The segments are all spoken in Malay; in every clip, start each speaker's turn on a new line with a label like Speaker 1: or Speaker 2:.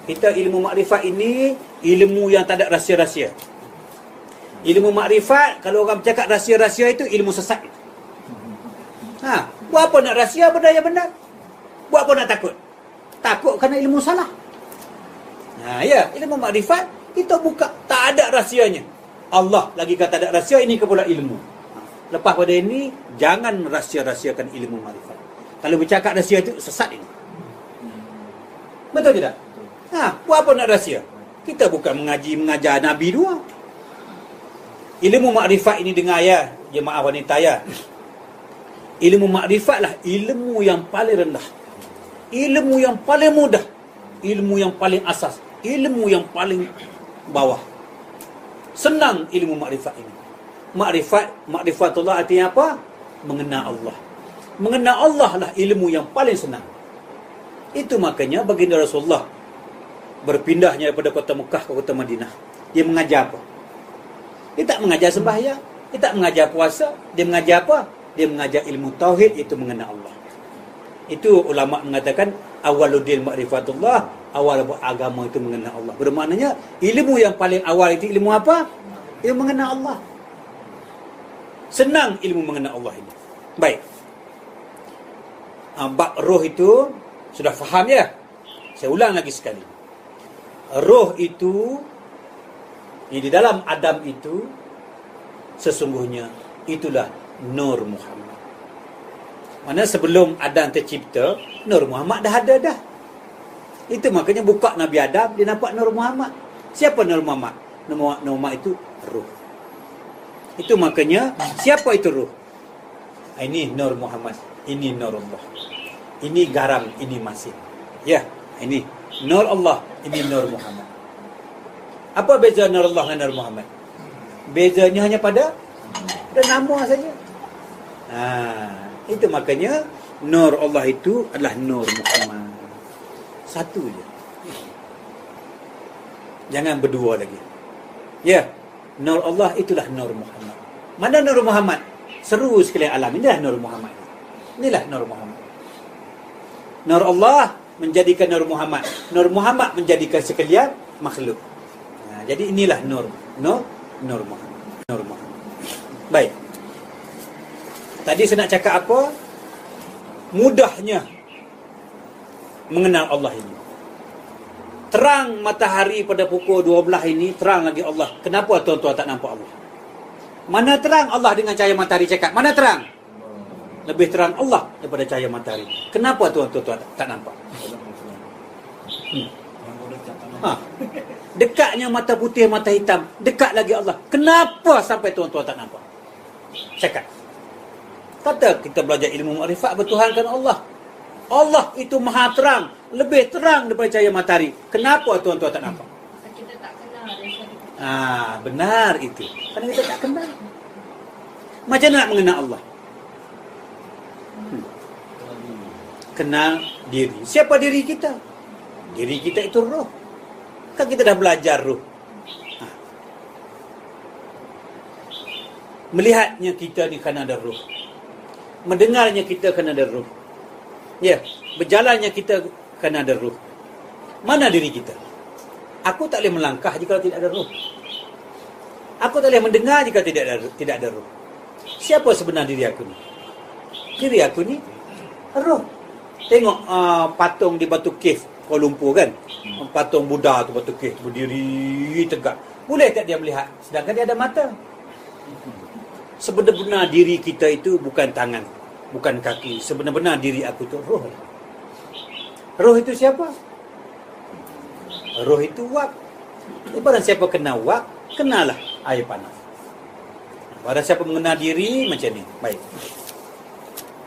Speaker 1: Kita ilmu makrifat ini ilmu yang tak ada rahsia-rahsia. Ilmu makrifat, kalau orang bercakap rahsia-rahsia itu ilmu sesat. Buat apa nak rahsia benda yang benar? Buat apa nak takut? Takut kerana ilmu salah. Ya, ilmu makrifat kita buka, tak ada rahsianya. Allah lagi kata tak ada rahsia, ini kepula ilmu. Lepas pada ini, jangan rahsia-rahsiakan ilmu makrifat. Kalau bercakap rahsia itu sesat ini. Betul tidak? Buat apa nak rahsia? Kita bukan mengajar Nabi dua. Ilmu makrifat ini dengar ya, jemaah wanita ya. Ilmu makrifatlah ilmu yang paling rendah. Ilmu yang paling mudah. Ilmu yang paling asas. Ilmu yang paling bawah. Senang ilmu makrifat ini. Makrifatullah artinya apa? Mengenal Allah. Mengenal Allah lah ilmu yang paling senang. Itu makanya baginda Rasulullah berpindahnya daripada kota Mekah ke kota Madinah. Dia mengajar apa? Dia tak mengajar sembahyang. Dia tak mengajar puasa. Dia mengajar apa? Dia mengajar ilmu tauhid, itu mengenal Allah. Itu ulama mengatakan awwaluddin ma'rifatullah, awal agama itu mengenal Allah. Bermaknanya ilmu yang paling awal itu ilmu apa? Ilmu mengenal Allah. Senang ilmu mengenal Allah ini. Baik. Bab roh itu sudah faham ya? Saya ulang lagi sekali. Roh itu di dalam Adam itu sesungguhnya itulah Nur Muhammad. Mana sebelum Adam tercipta, Nur Muhammad dah ada dah. Itu makanya buka Nabi Adam, dia nampak Nur Muhammad. Siapa Nur Muhammad? Nur Muhammad itu ruh. Itu makanya siapa itu ruh? Ini Nur Muhammad, ini Nur Allah. Ini garam, ini masin. Ya, ini Nur Allah, ini Nur Muhammad. Apa beza Nur Allah dengan Nur Muhammad? Bezanya hanya pada nama saja. Itu makanya Nur Allah itu adalah Nur Muhammad. Satu je. Jangan berdua lagi. Ya, Nur Allah itulah Nur Muhammad. Mana Nur Muhammad? Seru sekalian alam. Inilah Nur Muhammad. Inilah Nur Muhammad. Nur Allah menjadikan Nur Muhammad. Nur Muhammad menjadikan sekalian makhluk. Jadi inilah Nur Muhammad. Nur Muhammad. Baik. Tadi saya nak cakap apa? Mudahnya mengenal Allah ini. Terang matahari pada pukul 12 ini, terang lagi Allah. Kenapa tuan-tuan tak nampak Allah? Mana terang Allah dengan cahaya matahari cakap? Mana terang? Lebih terang Allah daripada cahaya matahari. Kenapa tuan-tuan tak nampak? Dekatnya mata putih, mata hitam. Dekat lagi Allah. Kenapa sampai tuan-tuan tak nampak? Cakap. Kata kita belajar ilmu makrifat, bertuhankan Allah. Allah itu maha terang. Lebih terang daripada cahaya matahari. Kenapa tuan-tuan tak nampak?
Speaker 2: Kita tak kenal.
Speaker 1: Benar itu. Kerana kita tak kenal. Macam mana nak mengenal Allah? Kenal diri. Siapa diri kita? Diri kita itu roh. Kan kita dah belajar roh. Melihatnya kita ni kan ada roh. Mendengarnya kita kan ada roh. Ya, berjalannya kita kan ada roh. Mana diri kita? Aku tak boleh melangkah jika tidak ada roh. Aku tak boleh mendengar jika tidak ada roh. Siapa sebenar diri aku ni? Diri aku ni roh. Tengok patung di Batu Cave Kuala Lumpur kan. Patung Buddha tu Batu Cave berdiri tegak. Boleh tak dia melihat? Sedangkan dia ada mata. Sebenar-benar diri kita itu bukan tangan, bukan kaki. Sebenar-benar diri aku itu roh. Roh itu siapa? Roh itu wak. Barang siapa kenal wak, kenalah air panas. Barang siapa mengenal diri macam ni. Baik.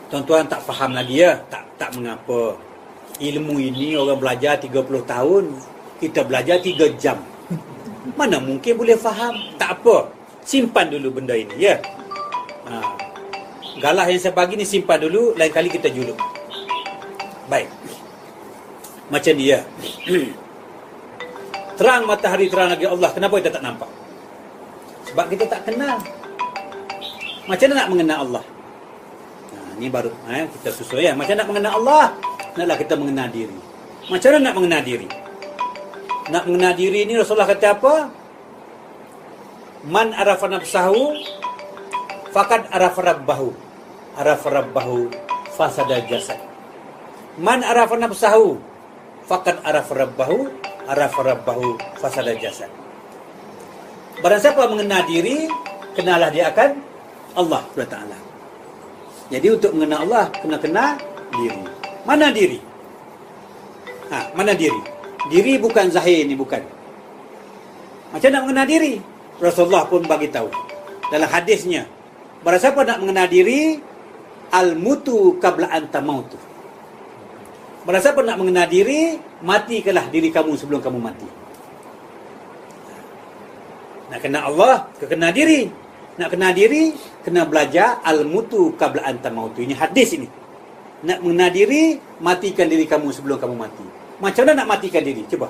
Speaker 1: Tuan-tuan tak faham lagi ya? Tak mengapa. Ilmu ini orang belajar 30 tahun, kita belajar 3 jam. Mana mungkin boleh faham? Tak apa. Simpan dulu benda ini ya. Galah yang saya bagi ni simpan dulu, lain kali kita juluk. Baik. Macam dia. Terang matahari, terang lagi Allah. Kenapa kita tak nampak? Sebab kita tak kenal. Macam mana nak mengenal Allah? Ni baru kita susun ya. Macam nak mengenal Allah? Naklah kita mengenal diri. Macam mana nak mengenal diri? Nak mengenal diri ni Rasulullah kata apa? Man arafa nafsahu faqad arafa rabbahu. Arafa rabbahu fasada jasad. Man arafa nafsahu faqad arafa rabbahu. Arafa rabbahu fasada jasad. Barang siapa mengenal diri, kenalah dia akan Allah SWT. Jadi untuk mengenal Allah, kena kenal diri. Mana diri? Mana diri? Diri bukan zahir ni, bukan. Macam nak mengenal diri? Rasulullah pun bagi tahu dalam hadisnya, barang siapa nak mengenal diri, al-mutu qabla an tamautu. Barang siapa nak mengenal diri, matikanlah diri kamu sebelum kamu mati. Nak kenal Allah, kenal diri. Nak kenal diri, kena belajar al-mutu qabla an tamautu. Ini hadis ini. Nak mengenal diri, matikan diri kamu sebelum kamu mati. Macam mana nak matikan diri? Cuba.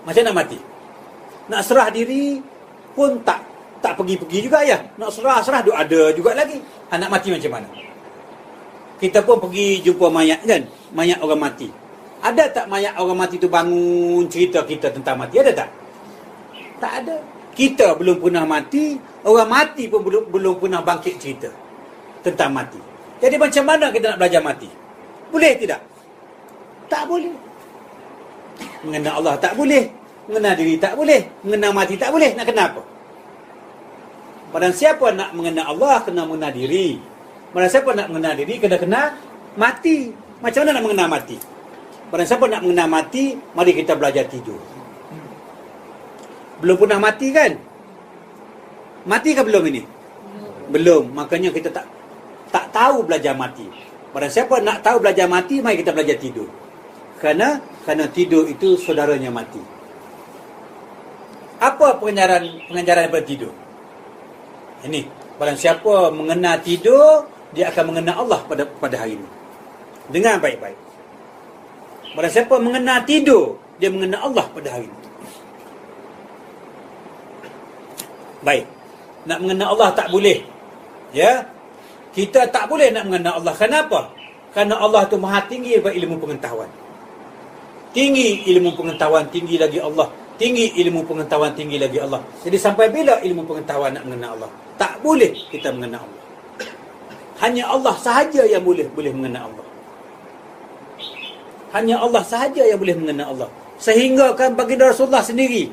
Speaker 1: Macam nak mati? Nak serah diri pun tak pergi-pergi juga ya. Nak serah duk ada juga lagi. Nak mati macam mana? Kita pun pergi jumpa mayat kan? Mayat orang mati. Ada tak mayat orang mati tu bangun cerita kita tentang mati? Ada tak? Tak ada. Kita belum pernah mati, orang mati pun belum pernah bangkit cerita tentang mati. Jadi macam mana kita nak belajar mati? Boleh tidak? Tak boleh. Mengenal Allah tak boleh. Mengenal diri tak boleh. Mengenal mati tak boleh. Nak kenapa? Barang siapa nak mengenal Allah, kena mengenal diri. Barang siapa nak mengenal diri, kena kenal mati. Macam mana nak mengenal mati? Barang siapa nak mengenal mati, mari kita belajar tidur. Belum pernah mati kan? Mati ke belum ini? Belum. Makanya kita tak tahu belajar mati. Barang siapa nak tahu belajar mati, mari kita belajar tidur. Kerana tidur itu saudaranya mati. Apa pengajaran daripada tidur? Ini, barang siapa mengenal tidur, dia akan mengenal Allah pada hari ini. Dengar baik-baik. Barang siapa mengenal tidur, dia mengenal Allah pada hari ini. Baik. Nak mengenal Allah tak boleh. Ya. Kita tak boleh nak mengenal Allah. Kenapa? Kerana Allah itu maha tinggi daripada ilmu pengetahuan. Tinggi ilmu pengetahuan, tinggi lagi Allah. Tinggi ilmu pengetahuan, tinggi lagi Allah. Jadi sampai bila ilmu pengetahuan nak mengenal Allah? Tak boleh kita mengenal Allah. Hanya Allah sahaja yang boleh mengenal Allah. Hanya Allah sahaja yang boleh mengenal Allah. Sehingga kan baginda Rasulullah sendiri,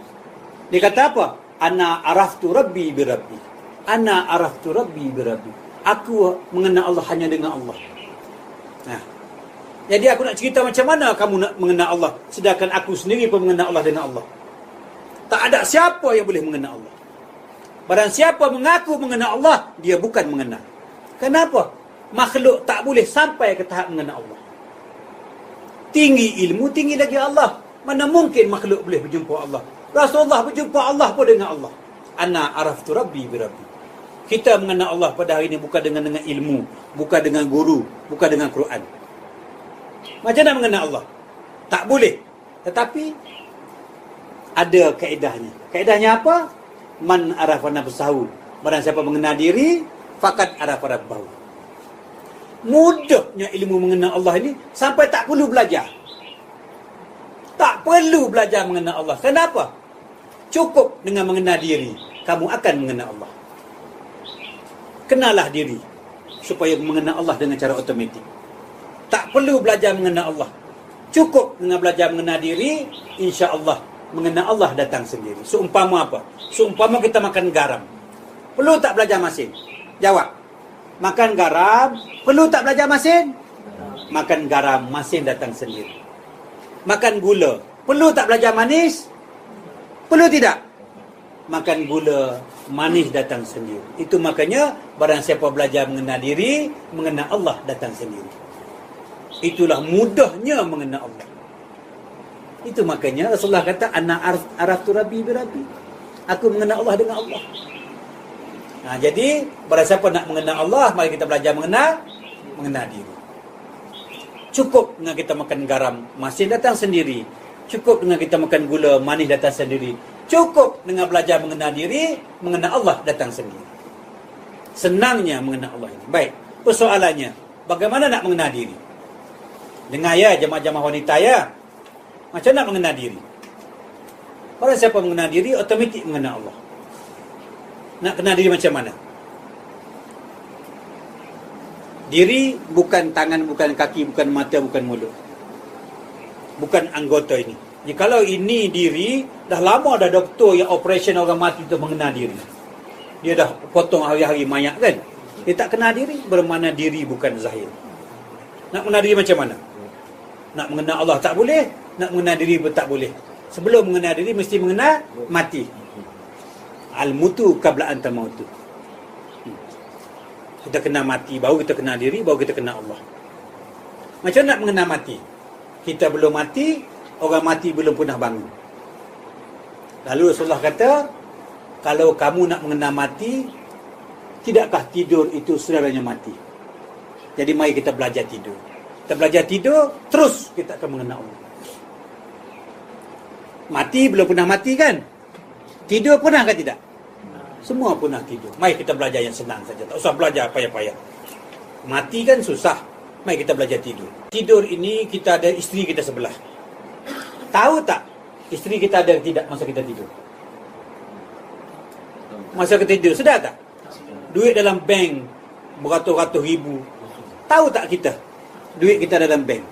Speaker 1: dia kata apa? Ana araftu rabbi bi rabbi. Ana araftu rabbi bi rabbi. Aku mengenal Allah hanya dengan Allah. Jadi aku nak cerita macam mana kamu nak mengenal Allah, sedangkan aku sendiri pun mengenal Allah dengan Allah. Tak ada siapa yang boleh mengenal Allah. Barang siapa mengaku mengenal Allah, dia bukan mengenal. Kenapa? Makhluk tak boleh sampai ke tahap mengenal Allah. Tinggi ilmu, tinggi lagi Allah. Mana mungkin makhluk boleh berjumpa Allah? Rasulullah berjumpa Allah pun dengan Allah. Ana araftu rabbi bi rabbi. Kita mengenal Allah pada hari ini bukan dengan ilmu, bukan dengan guru, bukan dengan Quran. Macam mana mengenal Allah? Tak boleh. Tetapi ada kaedahnya. Kaedahnya apa? Man arafa nafsahu. Barang siapa mengenal diri, faqad arafa rabbahu. Mudahnya ilmu mengenal Allah ini sampai tak perlu belajar. Tak perlu belajar mengenal Allah. Kenapa? Cukup dengan mengenal diri, kamu akan mengenal Allah. Kenalah diri supaya mengenal Allah dengan cara automatik. Tak perlu belajar mengenal Allah. Cukup dengan belajar mengenal diri, insya-Allah mengenal Allah datang sendiri. Seumpama apa? Seumpama kita makan garam. Perlu tak belajar masin? Jawab. Makan garam, perlu tak belajar masin? Makan garam, masin datang sendiri. Makan gula, perlu tak belajar manis? Perlu tidak? Makan gula, manis datang sendiri. Itu makanya barang siapa belajar mengenal diri, mengenal Allah datang sendiri. Itulah mudahnya mengenal Allah. Itu makanya Rasulullah kata, Ana araftu rabbi bi rabbi. Aku mengenal Allah dengan Allah. Jadi barang siapa nak mengenal Allah, mari kita belajar mengenal diri. Cukup dengan kita makan garam, masin datang sendiri. Cukup dengan kita makan gula, manis datang sendiri. Cukup dengan belajar mengenal diri, mengenal Allah datang sendiri. Senangnya mengenal Allah ini. Baik, persoalannya, bagaimana nak mengenal diri? Dengar ya jemaah-jemaah wanita ya. Macam nak mengenal diri? Orang siapa mengenal diri, otomatik mengenal Allah. Nak kenal diri macam mana? Diri bukan tangan, bukan kaki, bukan mata, bukan mulut. Bukan anggota ini. Jadi kalau ini diri, dah lama dah doktor yang operation orang mati untuk mengenal diri. Dia dah potong hari-hari mayat kan? Dia tak kenal diri, bermakna diri bukan zahir. Nak mengenal diri macam mana? Nak mengenal Allah tak boleh, nak mengenal diri pun tak boleh. Sebelum mengenal diri, mesti mengenal mati. Al-mutu qabla anta mautu. Kita kenal mati, baru kita kenal diri, baru kita kenal Allah. Macam nak mengenal mati? Kita belum mati, orang mati belum pernah bangun. Lalu Rasulullah kata, kalau kamu nak mengenal mati, tidakkah tidur itu saudaranya mati? Jadi mari kita belajar tidur. Kita belajar tidur, terus kita akan mengenal Allah. Mati belum pernah mati kan? Tidur pernah ke tidak? Semua pernah tidur. Mari kita belajar yang senang saja. Tak usah belajar payah-payah. Mati kan susah. Mari kita belajar tidur. Tidur ini kita ada isteri kita sebelah. Tahu tak isteri kita ada tidak masa kita tidur? Masa kita tidur, sedar tak? Duit dalam bank beratus-ratus ribu. Tahu tak kita? Duit kita dalam bank.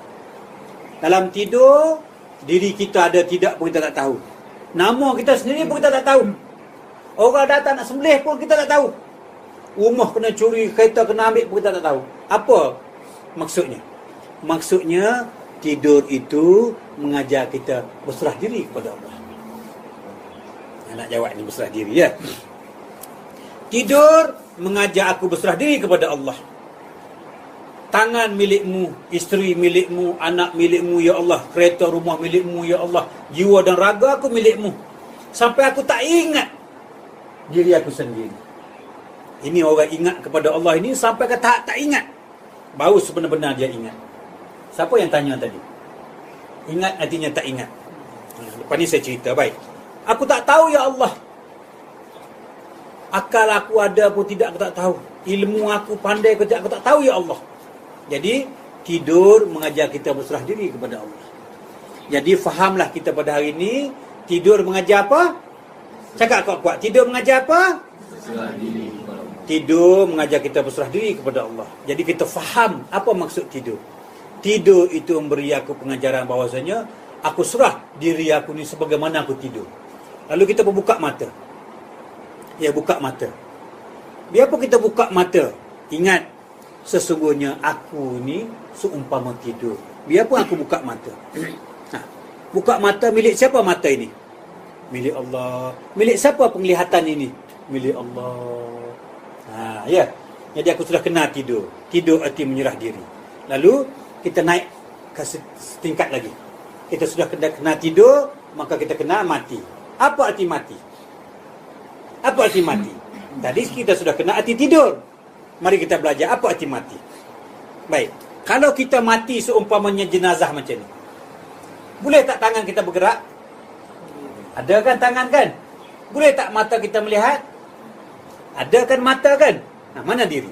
Speaker 1: Dalam tidur, diri kita ada tidak pun kita tak tahu. Nama kita sendiri pun kita tak tahu. Orang datang nak sembelih pun kita tak tahu. Rumah kena curi, kereta kena ambil pun kita tak tahu. Apa maksudnya? Maksudnya tidur itu mengajar kita berserah diri kepada Allah. Nak jawab ni berserah diri ya. Tidur mengajar aku berserah diri kepada Allah. Tangan milikmu, isteri milikmu, anak milikmu ya Allah, kereta rumah milikmu ya Allah, jiwa dan raga aku milikmu. Sampai aku tak ingat diri aku sendiri. Ini orang ingat kepada Allah ini sampai ke tahap tak ingat. Baru sebenar-benar dia ingat. Siapa yang tanya tadi? Ingat artinya tak ingat. Lepas ni saya cerita, baik. Aku tak tahu ya Allah. Akal aku ada pun tidak, aku tak tahu. Ilmu aku pandai ke tidak, aku tak tahu ya Allah. Jadi tidur mengajar kita berserah diri kepada Allah. Jadi fahamlah kita pada hari ini, tidur mengajar apa? Cakap kuat-kuat. Tidur mengajar apa? Berserah diri kepada Allah. Tidur mengajar kita berserah diri kepada Allah. Jadi kita faham apa maksud tidur. Tidur itu memberi aku pengajaran bahawasanya aku serah diri aku ni sebagaimana aku tidur. Lalu kita buka mata. Ya, buka mata. Biarpun kita buka mata, ingat sesungguhnya aku ni seumpama tidur. Biarpun aku buka mata. Buka mata, milik siapa mata ini? Milik Allah. Milik siapa penglihatan ini? Milik Allah. Ya. Jadi aku sudah kenal tidur. Tidur arti menyerah diri. Lalu kita naik ke setingkat lagi. Kita sudah kenal tidur, maka kita kenal mati. Apa arti mati? Apa arti mati? Tadi kita sudah kenal arti tidur. Mari kita belajar apa arti mati. Baik. Kalau kita mati seumpamanya jenazah macam ni, boleh tak tangan kita bergerak? Ada kan tangan kan? Boleh tak mata kita melihat? Ada kan mata kan? Mana diri?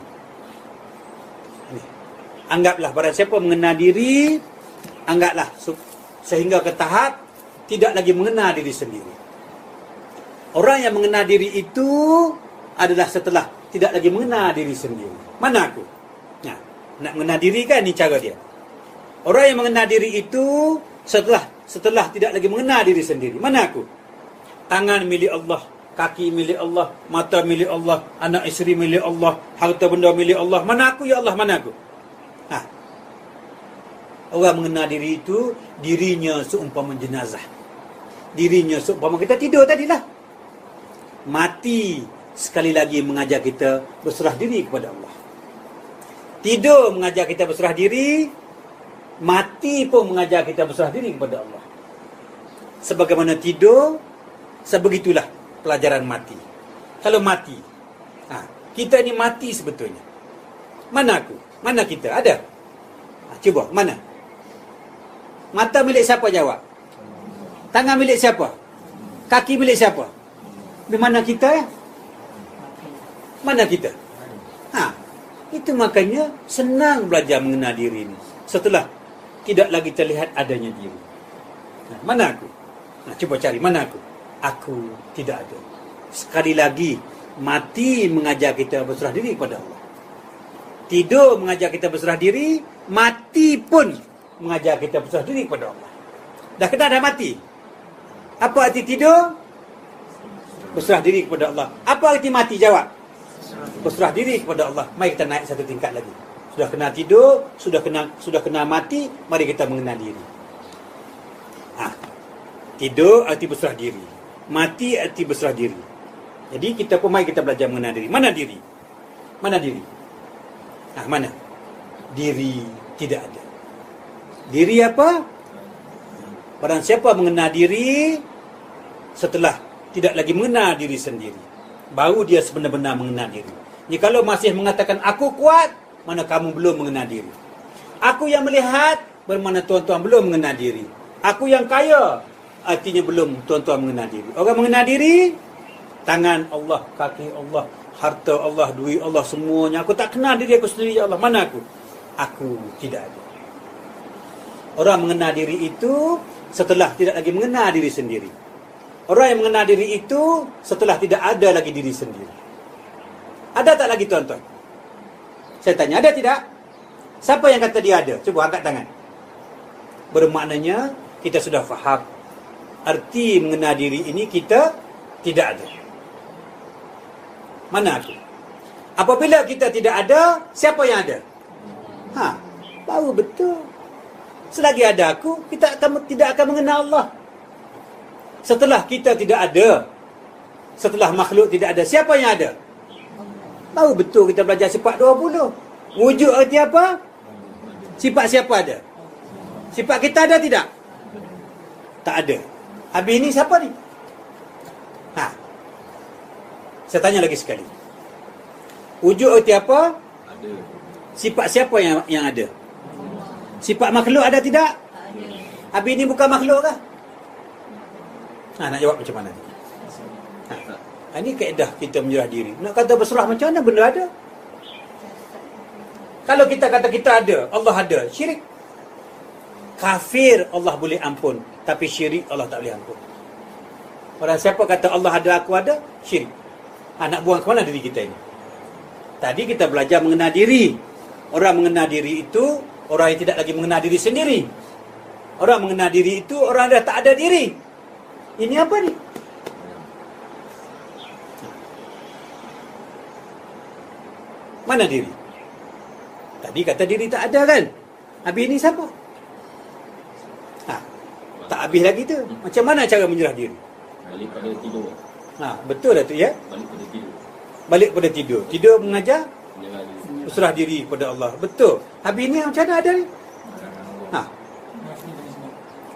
Speaker 1: Anggaplah barang siapa mengenal diri, anggaplah sehingga ke tahap tidak lagi mengenal diri sendiri. Orang yang mengenal diri itu adalah setelah tidak lagi mengenal diri sendiri. Mana aku? Nak mengenal diri kan, ni cara dia. Orang yang mengenal diri itu setelah tidak lagi mengenal diri sendiri. Mana aku? Tangan milik Allah, kaki milik Allah, mata milik Allah, anak isteri milik Allah, harta benda milik Allah. Mana aku ya Allah, mana aku? Orang mengenal diri itu, dirinya seumpama jenazah. Dirinya seumpama kita tidur tadilah. Mati sekali lagi mengajar kita berserah diri kepada Allah. Tidur mengajar kita berserah diri, mati pun mengajar kita berserah diri kepada Allah. Sebagaimana tidur, sebegitulah pelajaran mati. Kalau mati, kita ni mati sebetulnya. Mana aku? Mana kita? Ada? Cuba, mana? Mata milik siapa, jawab? Tangan milik siapa? Kaki milik siapa? Di mana kita ya? Mana kita? Itu makanya senang belajar mengenal diri ini. Setelah tidak lagi terlihat adanya diri. Mana aku? Cuba cari, mana aku? Aku tidak ada. Sekali lagi, mati mengajar kita berserah diri kepada Allah. Tidur mengajar kita berserah diri, mati pun mengajar kita berserah diri kepada Allah. Dah kena dah mati. Apa arti tidur? Berserah diri kepada Allah. Apa arti mati? Jawab. Berserah diri kepada Allah. Mari kita naik satu tingkat lagi. Sudah kena tidur, sudah kena mati, mari kita mengenal diri. Tidur arti berserah diri. Mati arti berserah diri. Jadi mari kita belajar mengenal diri. Mana diri? Mana diri? Mana? Diri tidak ada. Diri apa? Barang siapa mengenal diri setelah tidak lagi mengenal diri sendiri, baru dia sebenar-benar mengenal diri. Jadi kalau masih mengatakan aku kuat, mana kamu belum mengenal diri. Aku yang melihat, bermakna tuan-tuan belum mengenal diri. Aku yang kaya, artinya belum tuan-tuan mengenal diri. Orang mengenal diri, tangan Allah, kaki Allah, harta Allah, duit Allah, semuanya. Aku tak kenal diri aku sendiri, ya Allah. Mana aku? Aku tidak ada. Orang mengenal diri itu setelah tidak lagi mengenal diri sendiri. Orang yang mengenal diri itu setelah tidak ada lagi diri sendiri. Ada tak lagi tuan-tuan? Saya tanya, ada tidak? Siapa yang kata dia ada? Cuba angkat tangan. Bermaknanya kita sudah faham arti mengenal diri ini kita tidak ada. Mana aku? Apabila kita tidak ada, siapa yang ada? Baru betul. Selagi ada aku, kita tidak akan mengenal Allah. Setelah kita tidak ada, setelah makhluk tidak ada, siapa yang ada? Baru betul kita belajar sifat 20. Wujud arti apa? Sifat siapa ada? Sifat kita ada tidak? Tak ada. Habis ini siapa ni? Saya tanya lagi sekali. Wujud arti apa? Ada. Sifat siapa yang ada? Sifat makhluk ada tidak? Ada. Habis ini bukan makhluk kah? Nak jawab macam mana? Ini kaedah kita menyerah diri. Nak kata berserah macam mana benda ada? Kalau kita kata kita ada, Allah ada, syirik. Kafir Allah boleh ampun, tapi syirik Allah tak boleh ampun. Orang siapa kata Allah ada, aku ada, syirik. Nak buang ke mana diri kita ini? Tadi kita belajar mengenal diri. Orang mengenal diri itu orang yang tidak lagi mengenal diri sendiri. Orang mengenal diri itu orang yang dah tak ada diri. Ini apa ni? Mana diri? Tadi kata diri tak ada kan? Habis ini siapa? Tak habis lagi tu. Macam mana cara menyerah diri?
Speaker 2: Balik pada tidur.
Speaker 1: Betul dah tu ya?
Speaker 2: Balik pada tidur.
Speaker 1: Balik pada tidur. Tidur mengajar berserah diri kepada Allah. Betul. Habis ni macam mana ada ni?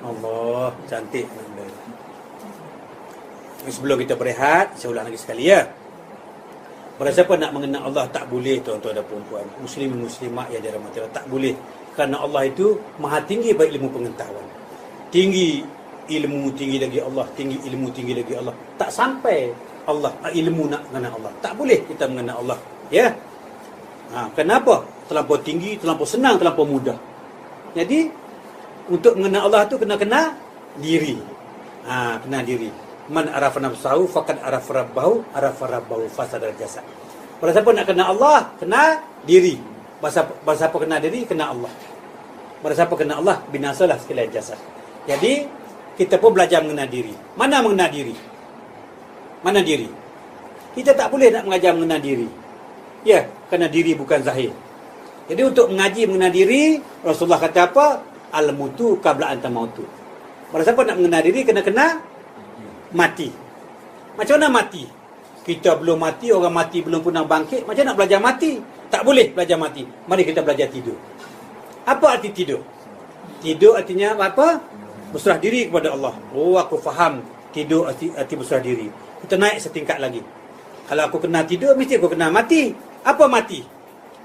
Speaker 1: Allah, cantik. Sebelum kita berehat, saya ulang lagi sekali ya. Pada siapa nak mengenal Allah, tak boleh tuan-tuan dan puan-puan, muslim muslimat yang dirahmati Allah, tak boleh. Kerana Allah itu maha tinggi baik ilmu pengetahuan. Tinggi ilmu, tinggi lagi Allah, tinggi ilmu, tinggi lagi Allah. Tak sampai Allah ilmu nak mengenal Allah. Tak boleh kita mengenal Allah. Ya. Kenapa? Terlampau tinggi, terlampau senang, terlampau mudah. Jadi untuk mengenal Allah tu kena diri. Kena diri. Man arafa nafsahu faqad arafa rabbahu, arafa rabbahu fasadal jasad. Pada siapa nak kenal Allah, kena diri. Pada siapa kenal diri, kena Allah. Pada siapa kenal Allah, binasalah sekalian jasad. Jadi kita pun belajar mengenal diri. Mana mengenal diri? Mana diri? Kita tak boleh nak mengajar mengenal diri. Ya, kerana diri bukan zahir. Jadi untuk mengaji mengenal diri, Rasulullah kata apa? Al-mutu qabla anta mautu. Pada siapa nak mengenal diri, kena mati. Macam mana mati? Kita belum mati, orang mati belum pernah bangkit. Macam nak belajar mati? Tak boleh belajar mati. Mari kita belajar tidur. Apa arti tidur? Tidur artinya apa? Berserah diri kepada Allah. Oh, aku faham tidur arti berserah diri. Kita naik setingkat lagi. Kalau aku kena tidur, mesti aku kena mati. Apa mati?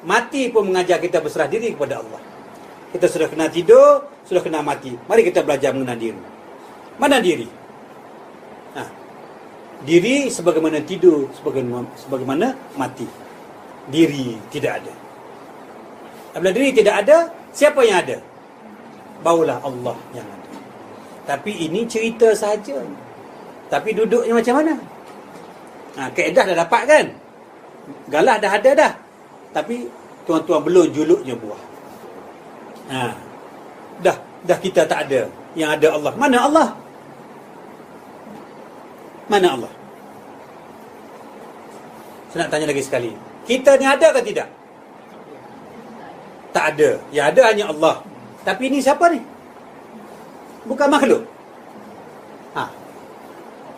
Speaker 1: Mati pun mengajar kita berserah diri kepada Allah. Kita sudah kena tidur, sudah kena mati. Mari kita belajar mengenal diri. Mana diri? Diri sebagaimana tidur, sebagaimana mati. Diri tidak ada. Apabila diri tidak ada, siapa yang ada? Barulah Allah yang ada. Tapi ini cerita saja. Tapi duduknya macam mana? Kaedah dah dapat kan? Galah dah ada dah. Tapi tuan-tuan belum juluknya buah. Dah kita tak ada. Yang ada Allah. Mana Allah? Mana Allah? Saya nak tanya lagi sekali. Kita ni ada ke tidak? Tak ada. Yang ada hanya Allah. Tapi ini siapa ni? Bukan makhluk.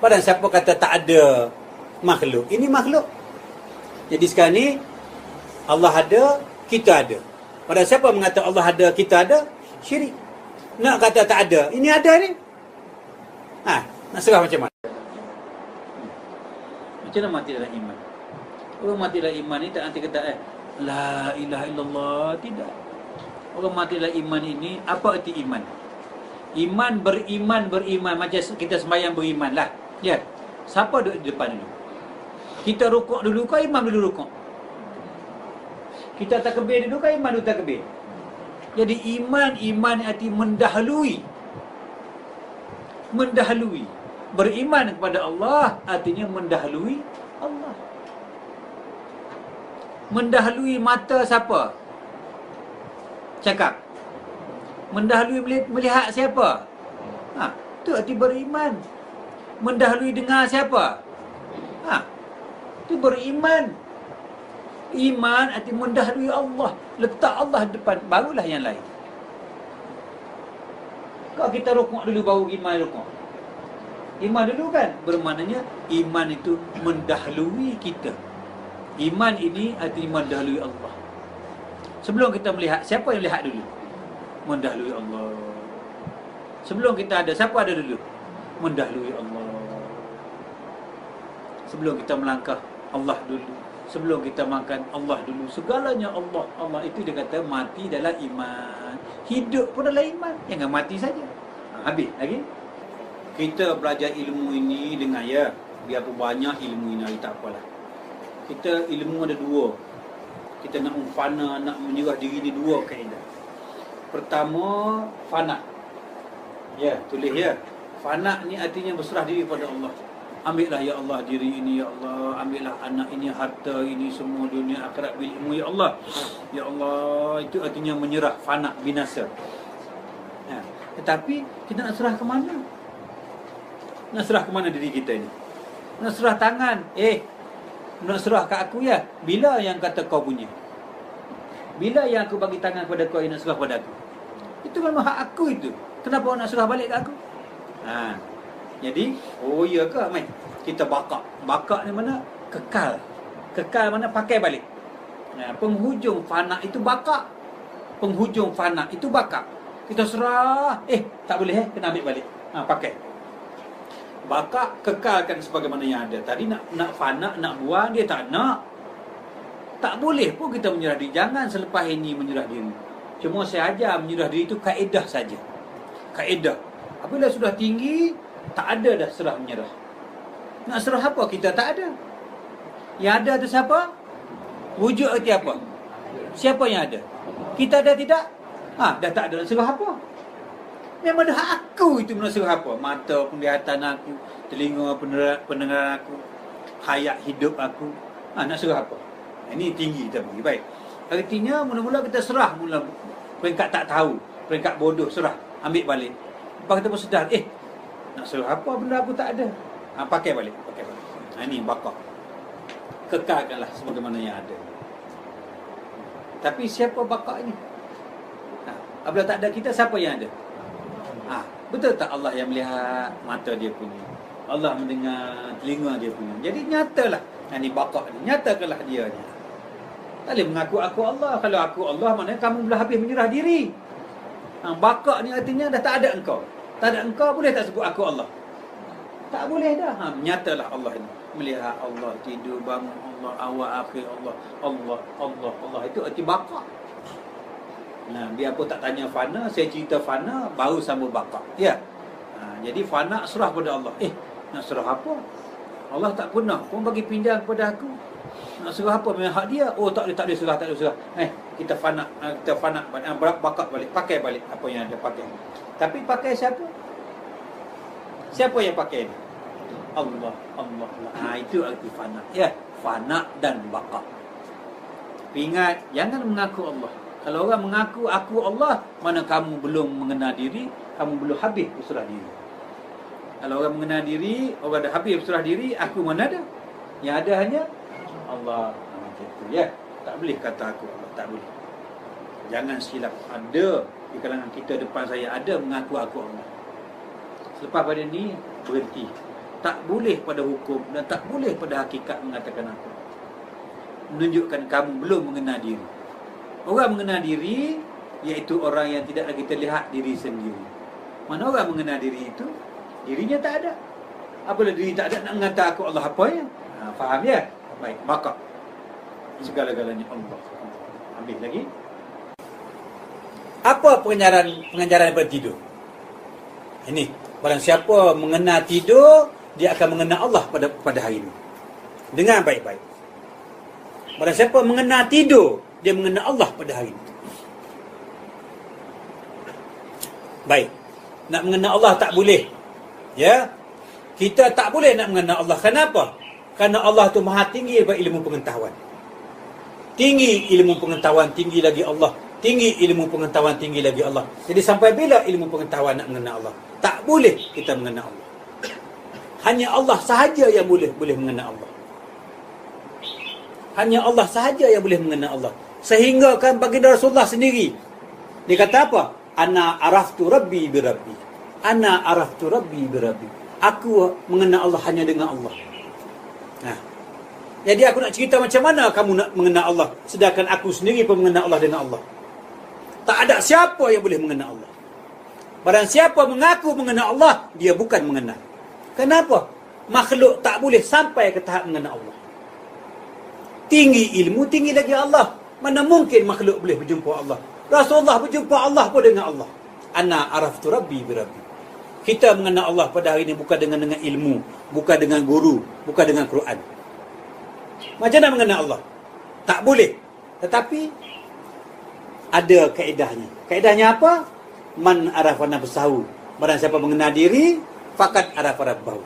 Speaker 1: Padahal siapa kata tak ada makhluk? Ini makhluk. Jadi sekarang ni Allah ada, kita ada. Padahal siapa mengatakan Allah ada, kita ada? Syirik. Nak kata tak ada, ini ada ni. Nak serah macam mana? Macam mana mati dalam iman? Orang mati dalam iman ni tak nanti kata La ilaha illallah. Tidak. Orang mati dalam iman ini, apa erti iman? Iman, beriman. Macam kita sembahyang beriman lah. Ya. Siapa duduk di depan dulu? Kita rukuk dulu ke imam dulu rukuk? Kita takbir dulu ke imam dulu takbir? Jadi iman arti mendahului. Beriman kepada Allah artinya mendahului Allah. Mendahului mata siapa? Cakap. Mendahului melihat siapa? Itu arti beriman. Mendahului dengar siapa? Itu beriman. Iman arti mendahului Allah. Letak Allah depan, barulah yang lain. Kalau kita rukuk dulu baru iman rukuk. Iman dulu kan? Bermaknanya iman itu mendahului kita. Iman ini artinya mendahului Allah. Sebelum kita melihat, siapa yang lihat dulu? Mendahului Allah. Sebelum kita ada, siapa ada dulu? Mendahului Allah. Sebelum kita melangkah, Allah dulu. Sebelum kita makan, Allah dulu. Segalanya Allah. Allah itu dia kata mati dalam iman. Hidup pun dalam iman. Jangan mati saja. Habis lagi. Kita belajar ilmu ini dengan biarpun banyak ilmu ini, tak apalah. Kita ilmu ada dua. Kita nak fana, nak menyerah diri ni dua kaedah. Pertama, fana. Tulis Fana ni artinya berserah diri pada Allah. Ambillah ya Allah diri ini ya Allah, ambillah anak ini, harta ini, semua dunia akhirat bil ilmu ya Allah. Ya Allah, itu artinya menyerah, fana, binasa. Tetapi kita nak serah ke mana? Nak serah ke mana diri kita ini? Nak serah tangan. Nak serah ke aku ya? Bila yang kata kau punya? Bila yang aku bagi tangan kepada kau yang nak serah pada aku? Itu memang hak aku itu. Kenapa nak serah balik ke aku? Jadi, ya ke mai? Kita bakak. Bakak ni mana? Kekal. Kekal mana? Pakai balik. Penghujung fana itu bakak. Penghujung fana itu bakak. Kita serah. Tak boleh kena ambil balik. Pakai. Bakak kekalkan sebagaimana yang ada. Tadi nak fana, nak buang, dia tak nak. Tak boleh pun kita menyerah diri. Jangan selepas ini menyerah diri. Cuma saya ajar menyerah diri itu kaedah saja. Kaedah. Apabila sudah tinggi, tak ada dah serah menyerah. Nak serah apa? Kita tak ada. Yang ada tu siapa? Wujud erti apa? Siapa yang ada? Kita ada tidak? Dah tak ada nak serah apa? Memang dah aku itu nak serah apa? Mata, penglihatan aku, telinga, pendengaran aku, hayat hidup aku. Nak serah apa? Ini tinggi kita pergi. Baik. Artinya mula-mula kita serah. Mula peringkat tak tahu, peringkat bodoh, serah. Ambil balik. Lepas kita pun sedar, nak serah apa benda aku tak ada. Pakai balik. Ini bakar. Kekalkanlah sebagaimana yang ada. Tapi siapa bakar ini? Apabila tak ada kita, siapa yang ada? Betul tak Allah yang melihat mata dia punya? Allah mendengar telinga dia punya. Jadi nyatalah. Ini bakar ni. Nyatakanlah dia ni. Tak boleh mengaku aku Allah. Kalau aku Allah, maknanya kamu belah habis menyerah diri. Bakar ni artinya dah tak ada engkau. Tak ada engkau, boleh tak sebut aku Allah? Tak boleh dah. Nyatalah Allah ini. Melihat Allah, tidur, bangun Allah, awal akhir Allah. Allah. Itu arti bakar. Biarpun tak tanya fana, saya cerita fana, baru sambung bakar. Jadi fana serah pada Allah. Nak serah apa? Allah tak pernah pun bagi pinjam kepada aku. Nak serah apa? Memang hak dia. Tak boleh serah. Kita fana, bakar balik. Pakai balik apa yang ada pakai. Tapi pakai siapa? Siapa yang pakai ni? Allah. Itu arti fana. Ya, fana dan baqa. Ingat, jangan mengaku Allah. Kalau orang mengaku aku Allah, mana kamu belum mengenal diri, kamu belum habis berserah diri. Kalau orang mengenal diri, orang dah habis berserah diri, aku mana ada? Yang ada hanya Allah. Macam itu, ya. Tak boleh kata aku Allah, tak boleh. Jangan silap. Ada di kalangan kita depan saya, ada mengaku aku Allah. Selepas pada ni, berhenti. Tak boleh pada hukum dan tak boleh pada hakikat mengatakan aku. Menunjukkan kamu belum mengenal diri. Orang mengenal diri, iaitu orang yang tidak lagi terlihat diri sendiri. Mana orang mengenal diri itu, dirinya tak ada. Apabila diri tak ada, nak mengata aku Allah apa ya? Faham ya? Baik, maka segala-galanya Allah. Ambil lagi. Apa pengajaran daripada tidur? Ini, barang siapa mengenal tidur, dia akan mengenal Allah pada hari ini. Dengar baik-baik. Barang siapa mengenal tidur, dia mengenal Allah pada hari ini. Baik. Nak mengenal Allah tak boleh. Ya. Kita tak boleh nak mengenal Allah. Kenapa? Kerana Allah tu maha tinggi daripada ilmu pengetahuan. Tinggi ilmu pengetahuan, tinggi lagi Allah. Tinggi ilmu pengetahuan, tinggi lagi Allah. Jadi sampai bila ilmu pengetahuan nak mengenal Allah? Tak boleh kita mengenal Allah. Hanya Allah sahaja yang boleh mengenal Allah. Hanya Allah sahaja yang boleh mengenal Allah. Sehingga kan baginda Rasulullah sendiri, dia kata apa? Ana araftu rabbi bi rabbi. Ana araftu rabbi bi rabbi. Aku mengenal Allah hanya dengan Allah. Nah. Jadi aku nak cerita macam mana kamu nak mengenal Allah, sedangkan aku sendiri pun mengenal Allah dengan Allah. Tak ada siapa yang boleh mengenal Allah. Barang siapa mengaku mengenal Allah, dia bukan mengenal. Kenapa? Makhluk tak boleh sampai ke tahap mengenal Allah. Tinggi ilmu, tinggi lagi Allah. Mana mungkin makhluk boleh berjumpa Allah? Rasulullah berjumpa Allah pun dengan Allah. Ana araftu rabbi bi rabbi. Kita mengenal Allah pada hari ini bukan dengan ilmu, bukan dengan guru, bukan dengan Quran. Macam mana mengenal Allah? Tak boleh. Tetapi ada kaedahnya. Kaedahnya apa? Man arafa nafsahu. Barang siapa mengenal diri, faqad arafa rabbahu.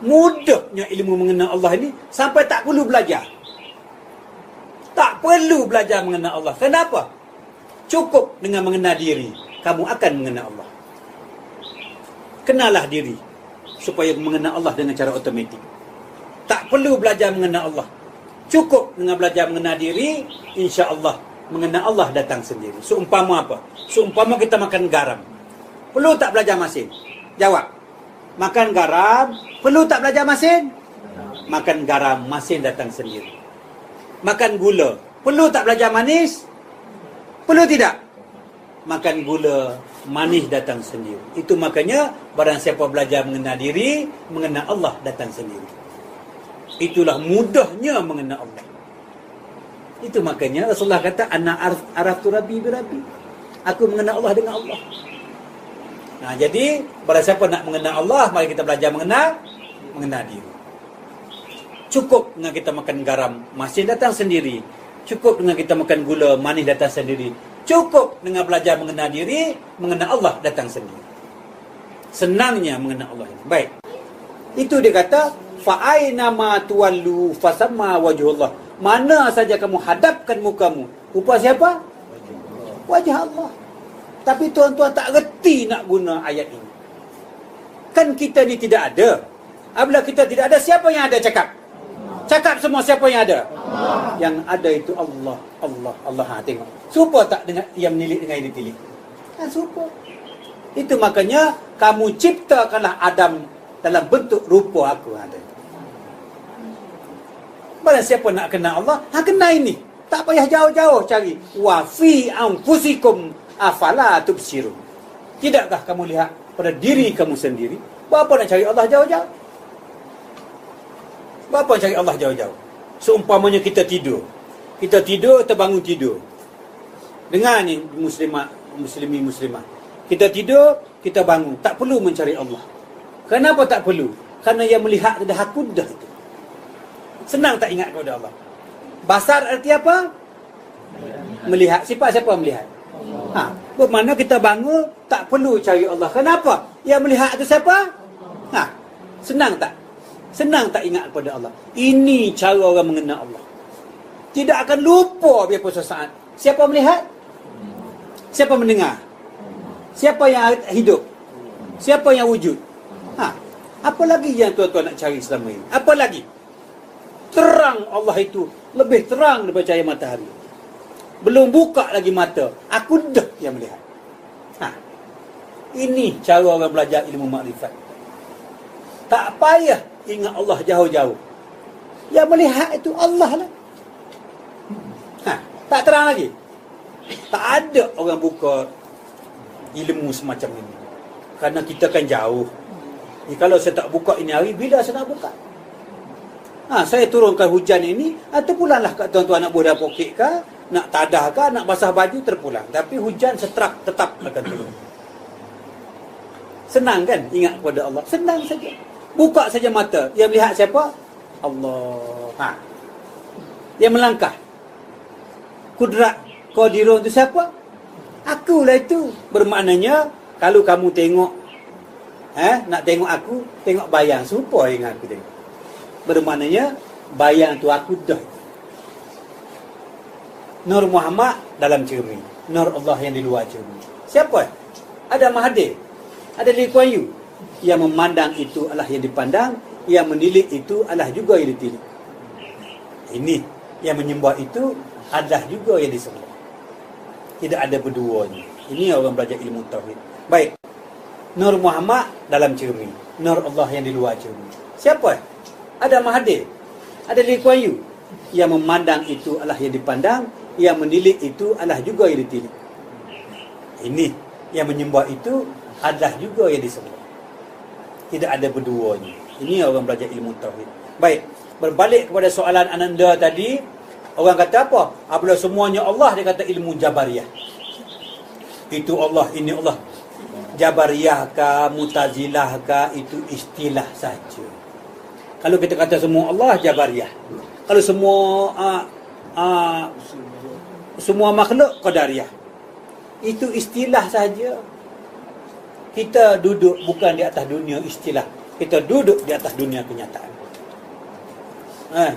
Speaker 1: Mudahnya ilmu mengenal Allah ini sampai tak perlu belajar. Tak perlu belajar mengenal Allah. Kenapa? Cukup dengan mengenal diri, kamu akan mengenal Allah. Kenalah diri supaya mengenal Allah dengan cara automatik. Tak perlu belajar mengenal Allah. Cukup dengan belajar mengenal diri, insya-Allah mengenal Allah datang sendiri. Seumpama apa? Seumpama kita makan garam. Perlu tak belajar masin? Jawab. Makan garam, perlu tak belajar masin? Makan garam, masin datang sendiri. Makan gula, perlu tak belajar manis? Perlu tidak? Makan gula, manis datang sendiri. Itu makanya barang siapa belajar mengenal diri, mengenal Allah datang sendiri. Itulah mudahnya mengenal Allah. Itu makanya Rasulullah kata ana araftu rabbi bi rabbi. Aku mengenal Allah dengan Allah. Nah, jadi barang siapa nak mengenal Allah, mari kita belajar mengenal diri. Cukup dengan kita makan garam, masin datang sendiri. Cukup dengan kita makan gula, manis datang sendiri. Cukup dengan belajar mengenal diri, mengenal Allah datang sendiri. Senangnya mengenal Allah ini. Baik. Itu dia kata fa aina ma tuwallu fasamma wajhullah. Mana saja kamu hadapkan mukamu, rupa siapa? Wajah Allah. Tapi tuan-tuan tak reti nak guna ayat ini. Kan kita ni tidak ada. Apabila kita tidak ada, siapa yang ada cakap? Cakap semua siapa yang ada? Allah. Yang ada itu Allah. Allah. Allah. Tengok. Serupa tak dengan yang menilik dengan ini tilik? Serupa. Itu makanya kamu ciptakanlah Adam dalam bentuk rupa aku. Barang siapa nak kenal Allah, kenal ini. Tak payah jauh-jauh cari. Wa fi anfusikum afala tubsirun. Tidakkah kamu lihat pada diri kamu sendiri? Berapa nak cari Allah jauh-jauh? Berapa cari Allah jauh-jauh? Seumpamanya kita tidur. Kita tidur, terbangun tidur. Dengar ni muslimah. Kita tidur, kita bangun. Tak perlu mencari Allah. Kenapa tak perlu? Kerana yang melihat dah hakudah itu. Senang tak ingat kepada Allah? Basar arti apa? Melihat. Siapa melihat? Bermakna kita bangun, tak perlu cari Allah. Kenapa? Yang melihat itu siapa? Ha, senang tak? Senang tak ingat kepada Allah? Ini cara orang mengenal Allah. Tidak akan lupa biarpun sesaat. Siapa melihat? Siapa mendengar? Siapa yang hidup? Siapa yang wujud? Ha, apa lagi yang tuan-tuan nak cari selama ini? Apa lagi? Terang Allah itu lebih terang daripada cahaya matahari. Belum buka lagi mata, aku dah yang melihat. Ha, ini cara orang belajar ilmu makrifat. Tak payah ingat Allah jauh-jauh. Yang melihat itu Allah lah. Ha, tak terang lagi. Tak ada orang buka ilmu semacam ini. Kerana kita kan jauh. Kalau saya tak buka ini hari, bila saya nak buka? Ha, saya turunkan hujan ini, terpulanglah kat tuan-tuan nak buat pokek ke, nak tadah ke, nak basah baju, terpulang. Tapi hujan setrak tetap akan turun. Senang kan ingat kepada Allah? Senang saja. Buka saja mata. Yang melihat siapa? Allah. Ha. Yang melangkah. Kudrat Qadirun itu siapa? Akulah itu. Bermaknanya, kalau kamu tengok, nak tengok aku, tengok bayang. Serupa dengan aku tengok. Bermaknanya, bayang tu aku dah. Nur Muhammad dalam cermin. Nur Allah yang di luar cermin. Siapa? Ada Mahathir. Ada Lee Kuan Yew. Yang memandang itu adalah yang dipandang. Yang menilik itu adalah juga yang ditilik. Ini. Yang menyembah itu adalah juga yang disembah. Tidak ada berduanya. Ini orang belajar ilmu tauhid. Baik. Nur Muhammad dalam cermin. Nur Allah yang di luar cermin. Siapa? Ada Mahathir. Ada Lee Kuan Yew. Yang memandang itu adalah yang dipandang. Yang menilik itu adalah juga yang ditilik. Ini. Yang menyembah itu adalah juga yang disembah. Tidak ada berduanya. Ini orang belajar ilmu tauhid. Baik. Berbalik kepada soalan Ananda tadi. Orang kata apa? Apabila semuanya Allah, dia kata ilmu Jabariyah. Itu Allah, ini Allah. Jabariyah kah, Mutazilah kah, itu istilah saja. Kalau kita kata semua Allah, Jabariyah. Kalau semua makhluk, Qadariyah. Itu istilah saja. Kita duduk bukan di atas dunia istilah. Kita duduk di atas dunia kenyataan.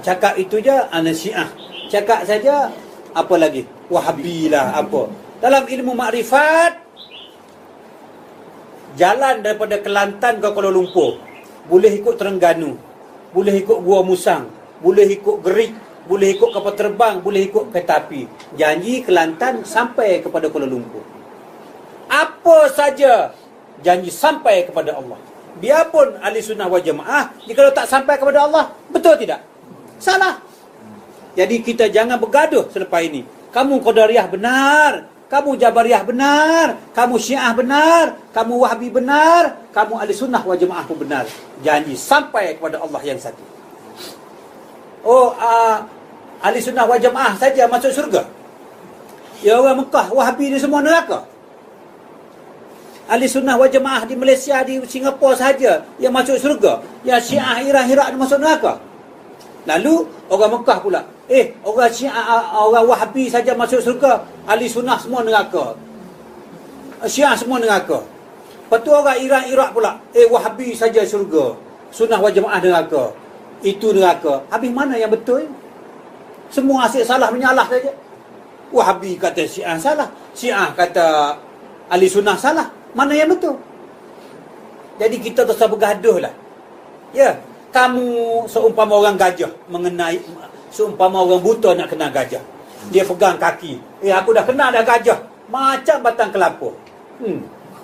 Speaker 1: Cakap itu je, Syiah. Cakap saja, apa lagi? Wahabi lah, apa. Dalam ilmu makrifat, jalan daripada Kelantan ke Kuala Lumpur, boleh ikut Terengganu, boleh ikut Gua Musang, boleh ikut Gerik, boleh ikut kapal terbang, boleh ikut kereta api. Janji Kelantan sampai kepada Kuala Lumpur. Apa saja janji sampai kepada Allah. Biarpun ahli sunnah wal jamaah, jika tak sampai kepada Allah, betul tidak? Salah. Jadi kita jangan bergaduh selepas ini. Kamu Qadariyah benar, kamu Jabariyah benar, kamu Syiah benar, kamu Wahabi benar, kamu ahli sunnah wal jamaah pun benar. Janji sampai kepada Allah yang satu. Ahli sunnah wal jamaah saja masuk syurga. Ya orang Mekah, Wahabi ni semua neraka. Ahli sunnah wal jamaah di Malaysia, di Singapura sahaja yang masuk syurga. Yang Syiah Irak masuk neraka. Lalu orang Mekah pula, orang Syiah, orang Wahabi saja masuk syurga, ahli sunnah semua neraka. Syiah semua neraka. Lepas tu orang Irak pula, Wahabi saja syurga, sunnah wal jamaah neraka. Itu neraka. Habis mana yang betul? Semua asyik salah menyalah saja. Wahabi kata Syiah salah, Syiah kata ahli sunnah salah. Mana yang betul? Jadi kita terus bergaduh lah. Ya, kamu seumpama orang gajah mengenai, seumpama orang buta nak kenal gajah. Dia pegang kaki. Aku dah kenal dah gajah. Macam batang kelapa.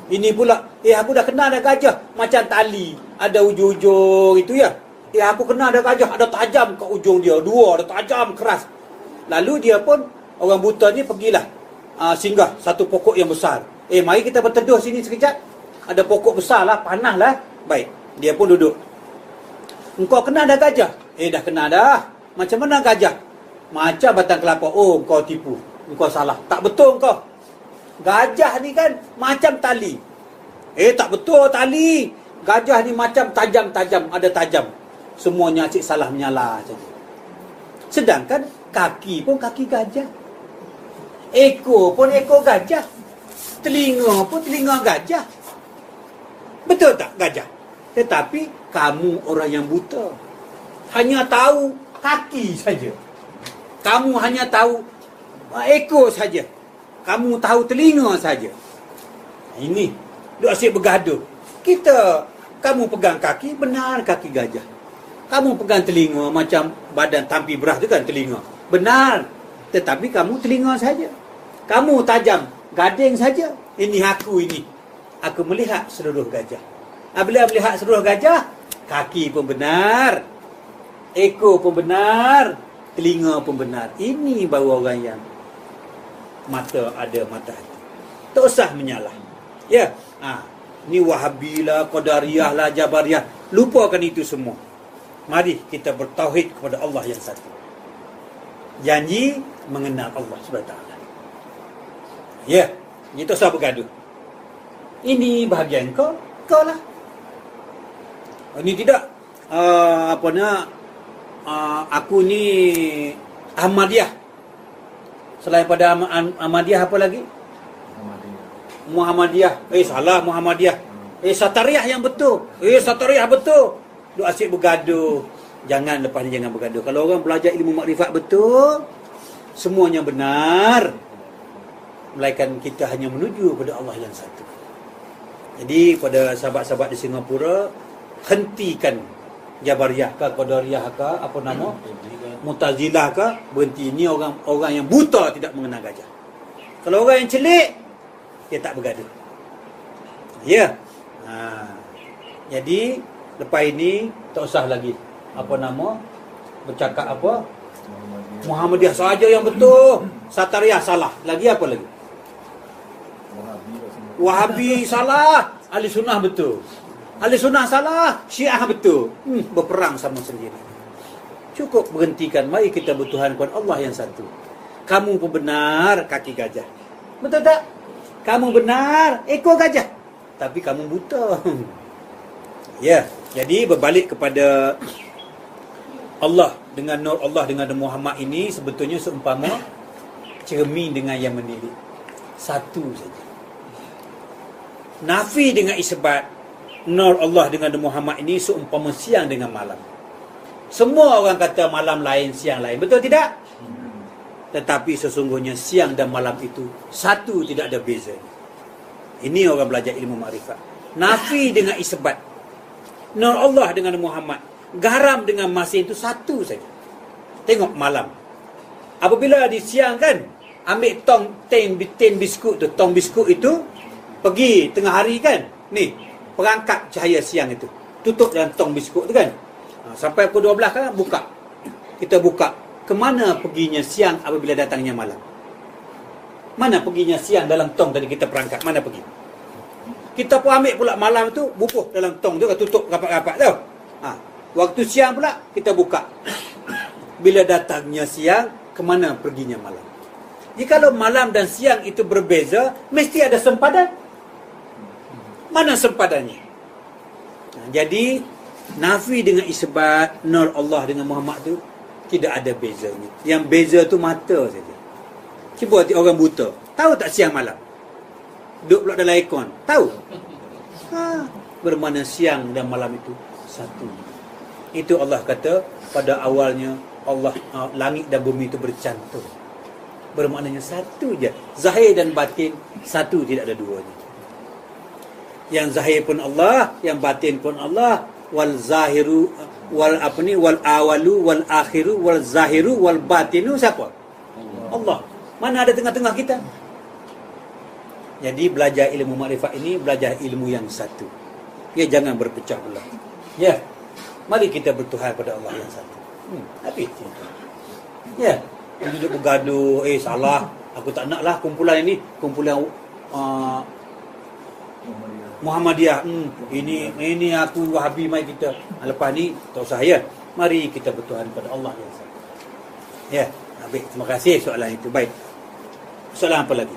Speaker 1: Ini pula, aku dah kenal dah gajah. Macam tali. Ada ujung-ujung itu ya. Aku kenal dah gajah. Ada tajam ke ujung dia. Dua, ada tajam, keras. Lalu dia pun, orang buta ni pergilah. Singgah satu pokok yang besar. Mari kita berteduh sini sekejap. Ada pokok besar lah, panas lah. Baik, dia pun duduk. Engkau kenal dah gajah? Dah kenal dah. Macam mana gajah? Macam batang kelapa. Kau tipu. Engkau salah. Tak betul engkau. Gajah ni kan macam tali. Tak betul tali. Gajah ni macam tajam-tajam. Ada tajam. Semuanya asyik salah menyalah saja. Sedangkan kaki pun kaki gajah. Ekor pun ekor gajah. Telinga pun telinga gajah. Betul tak gajah? Tetapi kamu orang yang buta, hanya tahu kaki saja. Kamu hanya tahu ekor saja. Kamu tahu telinga saja. Ini duk asyik bergaduh. Kamu pegang kaki, benar kaki gajah. Kamu pegang telinga macam badan tampi berah tu kan telinga. Benar. Tetapi kamu telinga saja. Kamu tajam gading saja. Ini aku ini. Aku melihat seluruh gajah. Bila melihat seluruh gajah, kaki pun benar, ekor pun benar, telinga pun benar. Ini baru orang yang mata ada mata hati. Tak usah menyalah. Ya. Ni Wahabi lah, Qadariyah lah, Jabariyah. Lupakan itu semua. Mari kita bertauhid kepada Allah yang satu. Janji mengenal Allah SWT. Ya. Ini tak usah bergaduh. Ini bahagian kau lah. Ini tidak aku ni Ahmadiyah. Selain pada Ahmadiyah apa lagi? Muhammadiyah. Salah Muhammadiyah. Satariyah yang betul. Satariyah betul. Duk asyik bergaduh. Jangan, lepas ni jangan bergaduh. Kalau orang belajar ilmu makrifat betul, semuanya benar. Melainkan kita hanya menuju kepada Allah yang satu. Jadi pada sahabat-sahabat di Singapura, hentikan Jabariyah ke, Qadariyah ke, apa nama, Mu'tazilah ke, berhenti. Ini orang yang buta tidak mengenal gajah. Kalau orang yang celik, dia tak bergaduh. Ya. Jadi lepas ini tak usah lagi bercakap apa Muhammadiyah saja yang betul, Satariyah salah. Lagi apa lagi? Wahabi salah, Ahli Sunnah betul. Ahli Sunnah salah, Syiah betul. Berperang sama sendiri. Cukup berhentikan. Mari kita bertuhan kepada Allah yang satu. Kamu pun benar kaki gajah. Betul tak? Kamu benar ekor gajah. Tapi kamu buta. Ya. Jadi berbalik kepada Allah, dengan nur Allah, dengan Muhammad ini sebetulnya seumpama cermin dengan yang menilik. Satu saja. Nafi dengan isbat nur Allah dengan Muhammad ini seumpama siang dengan malam. Semua orang kata malam lain, siang lain. Betul tidak? Tetapi sesungguhnya siang dan malam itu satu, tidak ada beza. Ini orang belajar ilmu makrifat. Nafi dengan isbat, nur Allah dengan Muhammad, garam dengan masin itu satu saja. Tengok malam. Apabila di siang kan, ambil tin biskut tu, tong biskut itu, pergi tengah hari kan, ni perangkap cahaya siang itu, tutup dalam tong biskut tu kan. Sampai pukul 12 kan, buka. Kita buka. Kemana perginya siang apabila datangnya malam? Mana perginya siang dalam tong tadi kita perangkap? Mana pergi? Kita pun ambil pula malam tu, bubuh dalam tong tu, tutup rapat-rapat tau. Waktu siang pula, kita buka. Bila datangnya siang, kemana perginya malam? Jikalau malam dan siang itu berbeza, mesti ada sempadan. Mana sempadannya? Jadi, nafi dengan isbat, nur Allah dengan Muhammad tu, tidak ada bezanya. Yang beza tu mata saja. Cuba hati orang buta. Tahu tak siang malam? Duduk pula dalam aircon. Tahu? Bermakna siang dan malam itu satu. Itu Allah kata, pada awalnya Allah langit dan bumi itu bercantum. Bermaknanya satu je. Zahir dan batin satu, tidak ada duanya. Yang zahir pun Allah, yang batin pun Allah. Wal zahiru wal awalu wal akhiru wal zahiru wal batinu siapa? Allah. Mana ada tengah-tengah kita? Jadi belajar ilmu makrifat ini, belajar ilmu yang satu. Ya, jangan berpecah belah. Ya. Mari kita bertuhan pada Allah yang satu. Habis itu. Ya. Yang duduk bergaduh, salah, aku tak naklah kumpulan ini, kumpulan Muhammadiyah. Ini aku Wahabi, mai kita. Lepas ni tak usah ya. Mari kita bertuhan pada Allah yang satu. Ya. Habis. Terima kasih soalan itu. Baik. Soalan apa lagi?